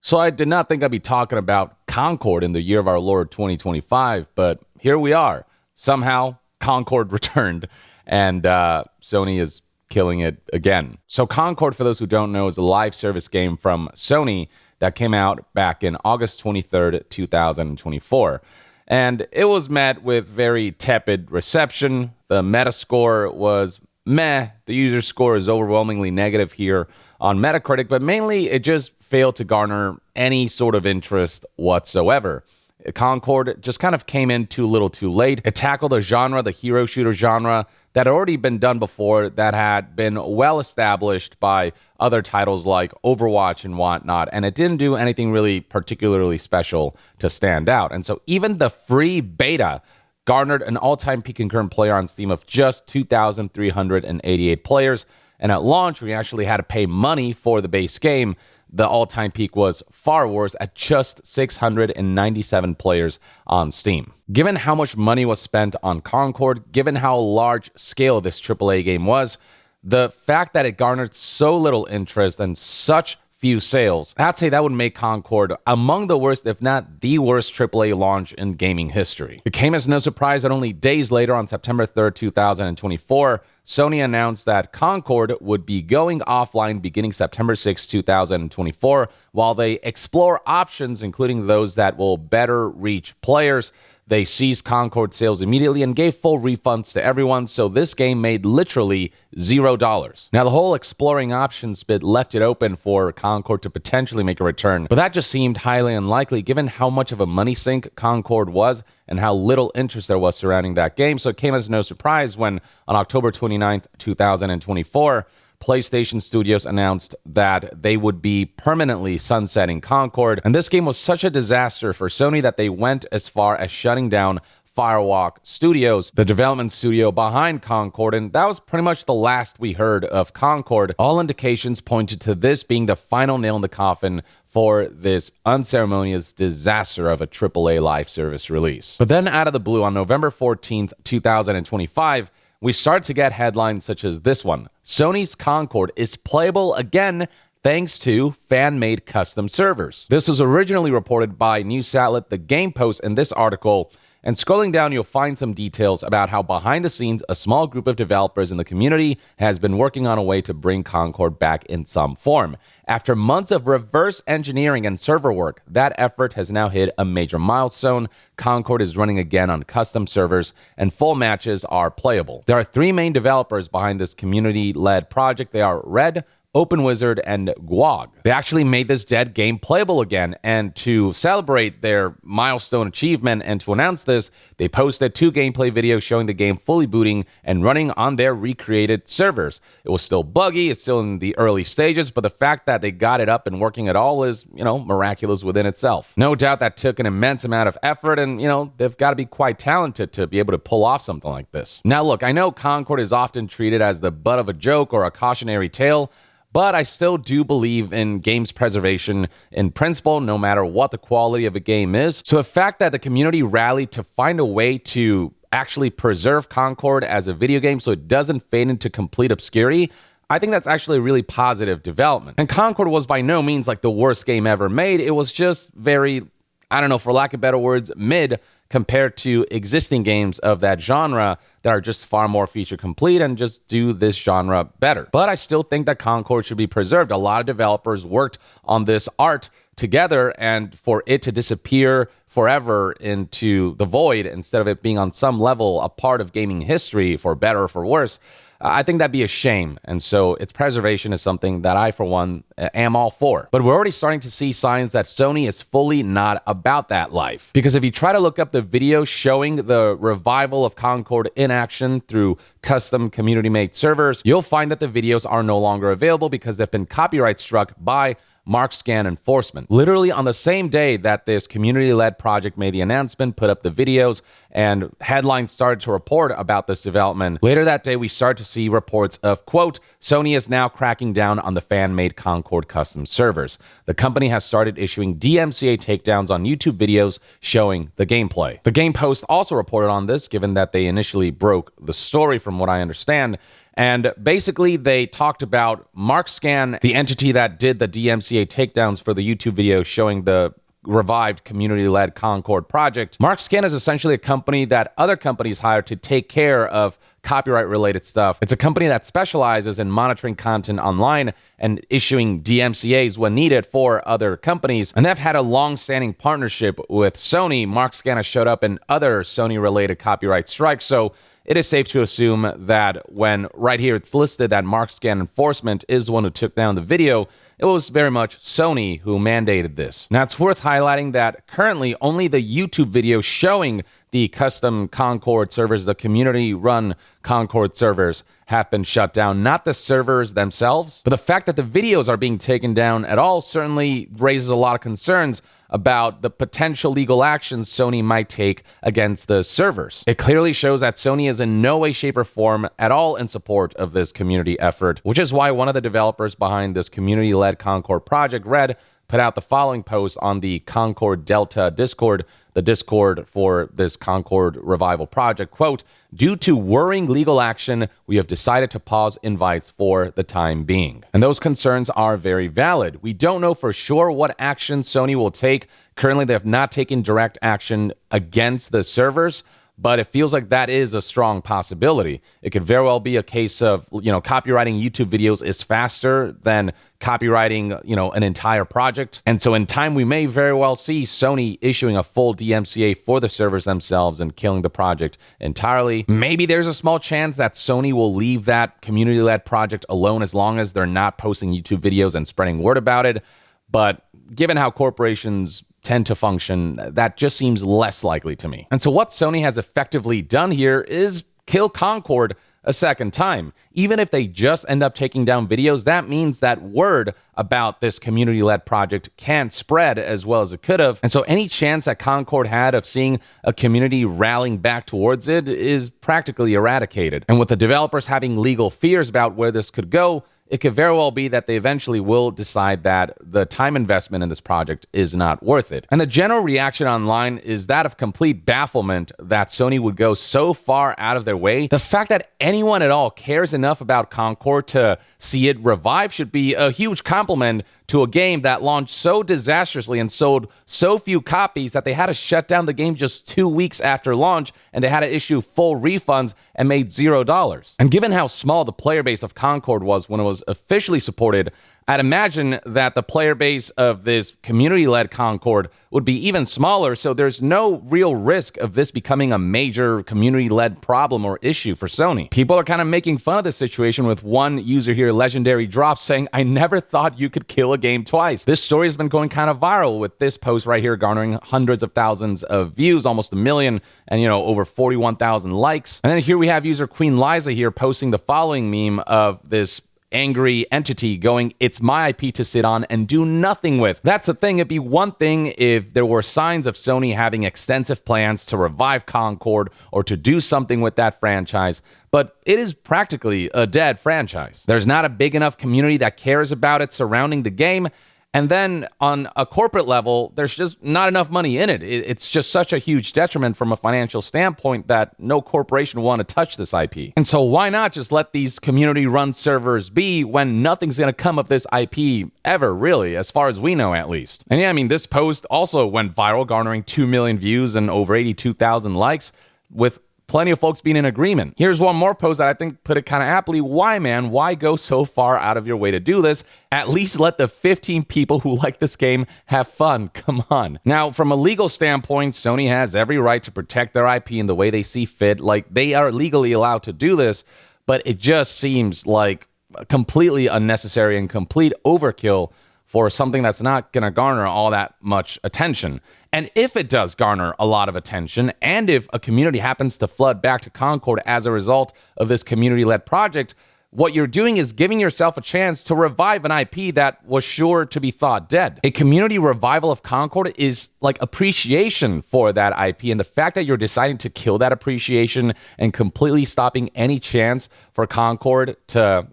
So I did not think I'd be talking about Concord in the year of our Lord 2025, but here we are. Somehow, Concord returned, and Sony is killing it again. So Concord, for those who don't know, is a live service game from Sony that came out back in August 23rd, 2024. And it was met with very tepid reception. The Metascore was meh. The user score is overwhelmingly negative here on Metacritic, but mainly it just failed to garner any sort of interest whatsoever. Concord just kind of came in too little too late. It tackled a genre, the hero shooter genre, that had already been done before, that had been well established by other titles like Overwatch and whatnot, and it didn't do anything really particularly special to stand out. And so even the free beta garnered an all-time peak concurrent player on Steam of just 2,388 players, and at launch, we actually had to pay money for the base game. The all-time peak was far worse at just 697 players on Steam. Given how much money was spent on Concord, given how large scale this AAA game was, the fact that it garnered so little interest and such few sales, I'd say that would make Concord among the worst, if not the worst AAA launch in gaming history. It came as no surprise that only days later, on September 3rd, 2024, Sony announced that Concord would be going offline beginning September 6, 2024, while they explore options, including those that will better reach players. They seized Concord sales immediately and gave full refunds to everyone, so this game made literally $0. Now, the whole exploring options bit left it open for Concord to potentially make a return, but that just seemed highly unlikely given how much of a money sink Concord was and how little interest there was surrounding that game, so it came as no surprise when, on October 29th, 2024, PlayStation Studios announced that they would be permanently sunsetting Concord, and this game was such a disaster for Sony that they went as far as shutting down Firewalk Studios, the development studio behind Concord, and that was pretty much the last we heard of Concord. All indications pointed to this being the final nail in the coffin for this unceremonious disaster of a AAA live service release. But then out of the blue, on November 14th, 2025, we start to get headlines such as this one. Sony's Concord is playable again thanks to fan-made custom servers. This was originally reported by news outlet The Game Post in this article, and scrolling down you'll find some details about how behind the scenes a small group of developers in the community has been working on a way to bring Concord back in some form. After months of reverse engineering and server work, that effort has now hit a major milestone. Concord is running again on custom servers, and full matches are playable. There are three main developers behind this community-led project. They are Red, OpenWizard, and Gwog. They actually made this dead game playable again, and to celebrate their milestone achievement and to announce this, they posted 2 gameplay videos showing the game fully booting and running on their recreated servers. It was still buggy, it's still in the early stages, but the fact that they got it up and working at all is, miraculous within itself. No doubt that took an immense amount of effort, and, they've got to be quite talented to be able to pull off something like this. Now look, I know Concord is often treated as the butt of a joke or a cautionary tale, but I still do believe in games preservation in principle, no matter what the quality of a game is. So the fact that the community rallied to find a way to actually preserve Concord as a video game so it doesn't fade into complete obscurity, I think that's actually a really positive development. And Concord was by no means like the worst game ever made. It was just very, for lack of better words, mid compared to existing games of that genre that are just far more feature complete and just do this genre better. But I still think that Concord should be preserved. A lot of developers worked on this art together, and for it to disappear forever into the void instead of it being on some level a part of gaming history, for better or for worse, I think that'd be a shame. And so its preservation is something that I, for one, am all for. But we're already starting to see signs that Sony is fully not about that life. Because if you try to look up the video showing the revival of Concord in action through custom community-made servers, you'll find that the videos are no longer available because they've been copyright struck by Markscan enforcement. Literally on the same day that this community-led project made the announcement, put up the videos, and headlines started to report about this development, later that day we start to see reports of, quote, Sony is now cracking down on the fan-made Concord custom servers. The company has started issuing DMCA takedowns on YouTube videos showing the gameplay. The Game Post also reported on this, given that they initially broke the story from what I understand, And basically, they talked about MarkScan, the entity that did the DMCA takedowns for the YouTube video showing the revived community-led Concord project. MarkScan is essentially a company that other companies hire to take care of copyright-related stuff. It's a company that specializes in monitoring content online and issuing DMCAs when needed for other companies. And they've had a long-standing partnership with Sony. MarkScan has showed up in other Sony-related copyright strikes, so it is safe to assume that when right here it's listed that MarkScan Enforcement is the one who took down the video, it was very much Sony who mandated this. Now, it's worth highlighting that currently only the YouTube video showing the custom Concord servers, the community-run Concord servers, have been shut down, not the servers themselves. But the fact that the videos are being taken down at all certainly raises a lot of concerns about the potential legal actions Sony might take against the servers. It clearly shows that Sony is in no way, shape, or form at all in support of this community effort, which is why one of the developers behind this community-led Concord project, Red, put out the following post on the Concord Delta Discord, the Discord for this Concord Revival project. Quote, "Due to worrying legal action, we have decided to pause invites for the time being." And those concerns are very valid. We don't know for sure what action Sony will take. Currently, they have not taken direct action against the servers, but it feels like that is a strong possibility. It could very well be a case of, copywriting YouTube videos is faster than copywriting, an entire project. And so in time, we may very well see Sony issuing a full DMCA for the servers themselves and killing the project entirely. Maybe there's a small chance that Sony will leave that community-led project alone as long as they're not posting YouTube videos and spreading word about it. But given how corporations tend to function, that just seems less likely to me. And so what Sony has effectively done here is kill Concord a second time. Even if they just end up taking down videos, that means that word about this community-led project can't spread as well as it could have. And so any chance that Concord had of seeing a community rallying back towards it is practically eradicated. And with the developers having legal fears about where this could go, it could very well be that they eventually will decide that the time investment in this project is not worth it. And the general reaction online is that of complete bafflement that Sony would go so far out of their way. The fact that anyone at all cares enough about Concord to see it revive should be a huge compliment to a game that launched so disastrously and sold so few copies that they had to shut down the game just 2 weeks after launch, and they had to issue full refunds and made $0. And given how small the player base of Concord was when it was officially supported, I'd imagine that the player base of this community-led Concord would be even smaller, so there's no real risk of this becoming a major community-led problem or issue for Sony. People are kind of making fun of the situation, with one user here, Legendary Drop, saying, "I never thought you could kill a game twice." This story has been going kind of viral, with this post right here garnering hundreds of thousands of views, almost 1 million, and over 41,000 likes. And then here we have user Queen Liza here posting the following meme of this angry entity going, "It's my IP to sit on and do nothing with." That's the thing. It'd be one thing if there were signs of Sony having extensive plans to revive Concord or to do something with that franchise, but it is practically a dead franchise. There's not a big enough community that cares about it surrounding the game. And then on a corporate level, there's just not enough money in it. It's just such a huge detriment from a financial standpoint that no corporation will want to touch this IP. And so why not just let these community-run servers be when nothing's going to come of this IP ever, really, as far as we know at least. And yeah, this post also went viral, garnering 2 million views and over 82,000 likes, with plenty of folks being in agreement. Here's one more post that I think put it kind of aptly. Why, man? Why go so far out of your way to do this? At least let the 15 people who like this game have fun. Come on. Now, from a legal standpoint, Sony has every right to protect their IP in the way they see fit. Like, they are legally allowed to do this, but it just seems like completely unnecessary and complete overkill for something that's not going to garner all that much attention. And if it does garner a lot of attention, and if a community happens to flood back to Concord as a result of this community-led project, what you're doing is giving yourself a chance to revive an IP that was sure to be thought dead. A community revival of Concord is like appreciation for that IP, and the fact that you're deciding to kill that appreciation and completely stopping any chance for Concord to,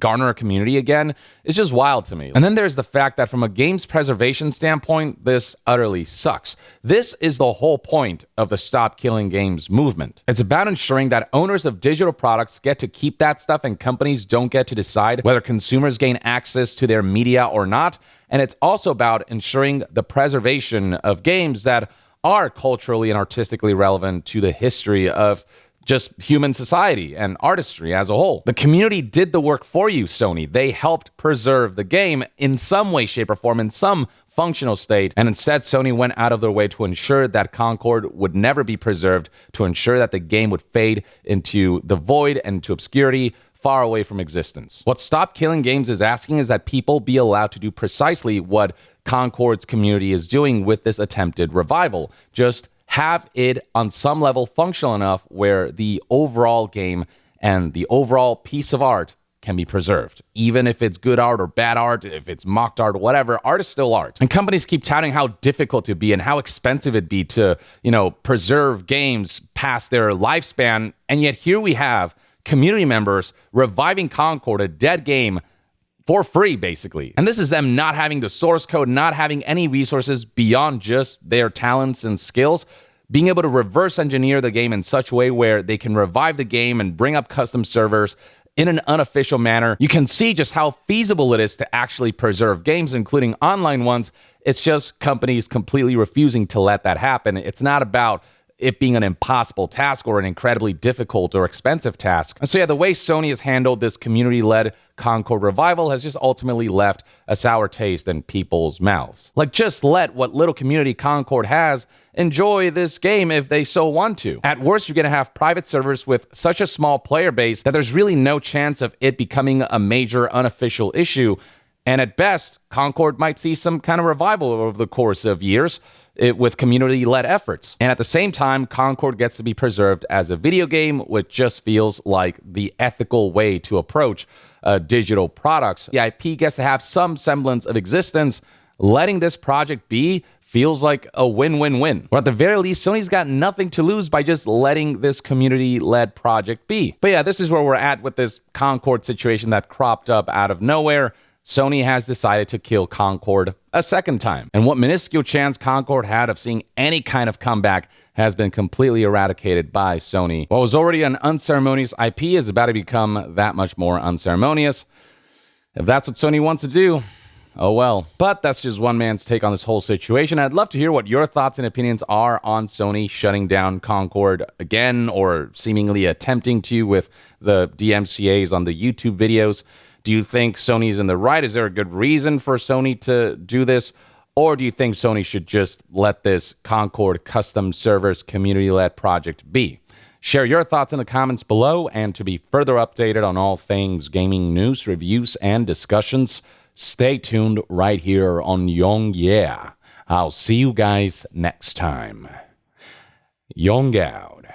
garner a community again is just wild to me. And then there's the fact that from a game's preservation standpoint, this utterly sucks. This is the whole point of the Stop Killing Games movement. It's about ensuring that owners of digital products get to keep that stuff and companies don't get to decide whether consumers gain access to their media or not. And it's also about ensuring the preservation of games that are culturally and artistically relevant to the history of just human society and artistry as a whole. The community did the work for you, Sony. They helped preserve the game in some way, shape, or form, in some functional state, and instead Sony went out of their way to ensure that Concord would never be preserved, to ensure that the game would fade into the void and to obscurity, far away from existence. What Stop Killing Games is asking is that people be allowed to do precisely what Concord's community is doing with this attempted revival. Just have it on some level functional enough where the overall game and the overall piece of art can be preserved. Even if it's good art or bad art, if it's mocked art, whatever, art is still art. And companies keep touting how difficult it'd be and how expensive it'd be to, preserve games past their lifespan. And yet here we have community members reviving Concord, a dead game, for free, basically. And this is them not having the source code, not having any resources beyond just their talents and skills, being able to reverse engineer the game in such a way where they can revive the game and bring up custom servers in an unofficial manner. You can see just how feasible it is to actually preserve games, including online ones. It's just companies completely refusing to let that happen. It's not about it being an impossible task or an incredibly difficult or expensive task. And so yeah, the way Sony has handled this community-led Concord revival has just ultimately left a sour taste in people's mouths. Like, just let what little community Concord has enjoy this game if they so want to. At worst, you're going to have private servers with such a small player base that there's really no chance of it becoming a major unofficial issue. And at best, Concord might see some kind of revival over the course of years with community-led efforts. And at the same time, Concord gets to be preserved as a video game, which just feels like the ethical way to approach digital products. The IP gets to have some semblance of existence. Letting this project be feels like a win-win-win. Or at the very least, Sony's got nothing to lose by just letting this community-led project be. But yeah, this is where we're at with this Concord situation that cropped up out of nowhere. Sony has decided to kill Concord a second time. And what minuscule chance Concord had of seeing any kind of comeback has been completely eradicated by Sony. What was already an unceremonious IP is about to become that much more unceremonious. If that's what Sony wants to do, oh well. But that's just one man's take on this whole situation. I'd love to hear what your thoughts and opinions are on Sony shutting down Concord again, or seemingly attempting to with the DMCAs on the YouTube videos. Do you think Sony's in the right? Is there a good reason for Sony to do this? Or do you think Sony should just let this Concord custom servers community-led project be? Share your thoughts in the comments below, and to be further updated on all things gaming news, reviews, and discussions, stay tuned right here on Young Yeah. I'll see you guys next time. Young out.